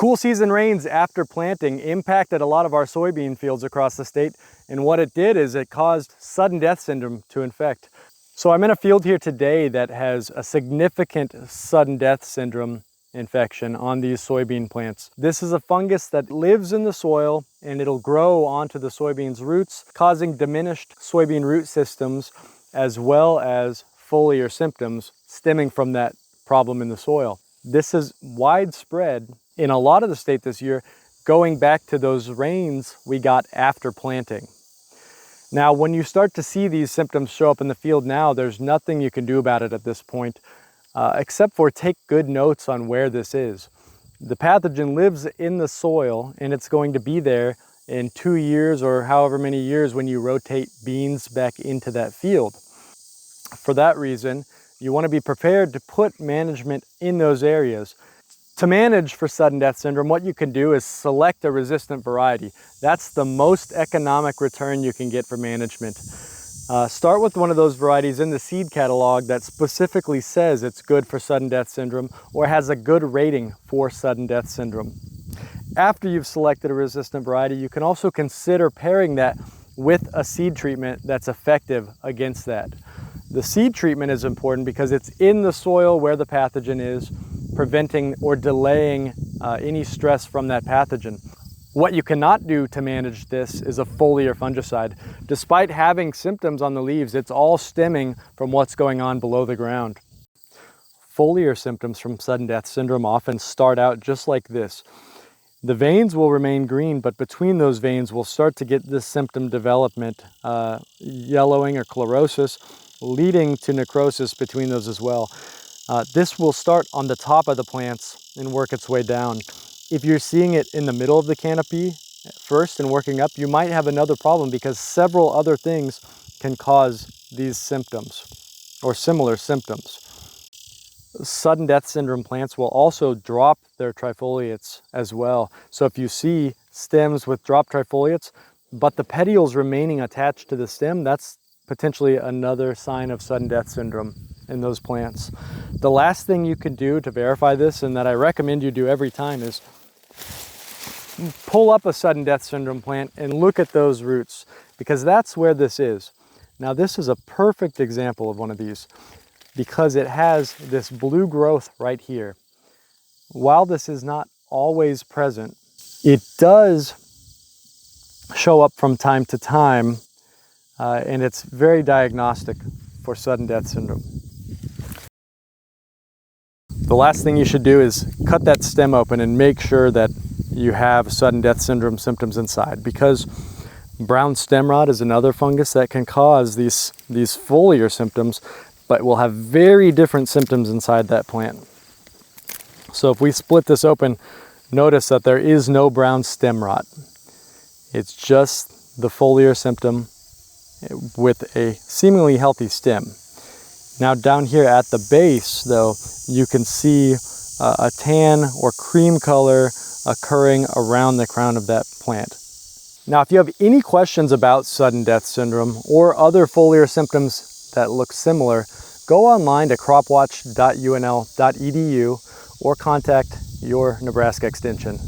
Cool season rains after planting impacted a lot of our soybean fields across the state, and what it did is it caused sudden death syndrome to infect. So I'm in a field here today that has a significant sudden death syndrome infection on these soybean plants. This is a fungus that lives in the soil and it'll grow onto the soybean's roots, causing diminished soybean root systems as well as foliar symptoms stemming from that problem in the soil. This is widespread in a lot of the state this year, going back to those rains we got after planting. Now, when you start to see these symptoms show up in the field now, there's nothing you can do about it at this point, except for take good notes on where this is. The pathogen lives in the soil and it's going to be there in 2 years or however many years when you rotate beans back into that field. For that reason, you want to be prepared to put management in those areas. To manage for sudden death syndrome, what you can do is select a resistant variety. That's the most economic return you can get for management. Start with one of those varieties in the seed catalog that specifically says it's good for sudden death syndrome or has a good rating for sudden death syndrome. After you've selected a resistant variety, you can also consider pairing that with a seed treatment that's effective against that. The seed treatment is important because it's in the soil where the pathogen is, preventing or delaying any stress from that pathogen. What you cannot do to manage this is a foliar fungicide. Despite having symptoms on the leaves, it's all stemming from what's going on below the ground. Foliar symptoms from sudden death syndrome often start out just like this. The veins will remain green, but between those veins we'll start to get this symptom development, yellowing or chlorosis, leading to necrosis between those as well. This will start on the top of the plants and work its way down. If you're seeing it in the middle of the canopy first and working up, you might have another problem because several other things can cause these symptoms or similar symptoms. Sudden death syndrome plants will also drop their trifoliates as well. So if you see stems with dropped trifoliates, but the petioles remaining attached to the stem, that's potentially another sign of sudden death syndrome in those plants. The last thing you can do to verify this, and that I recommend you do every time, is pull up a sudden death syndrome plant and look at those roots, because that's where this is. Now this is a perfect example of one of these because it has this blue growth right here. While this is not always present, it does show up from time to time, and it's very diagnostic for sudden death syndrome. The last thing you should do is cut that stem open and make sure that you have sudden death syndrome symptoms inside, because brown stem rot is another fungus that can cause these foliar symptoms, but will have very different symptoms inside that plant. So if we split this open, notice that there is no brown stem rot. It's just the foliar symptom with a seemingly healthy stem. Now down here at the base though, you can see a tan or cream color occurring around the crown of that plant. Now if you have any questions about sudden death syndrome or other foliar symptoms that look similar, go online to cropwatch.unl.edu or contact your Nebraska Extension.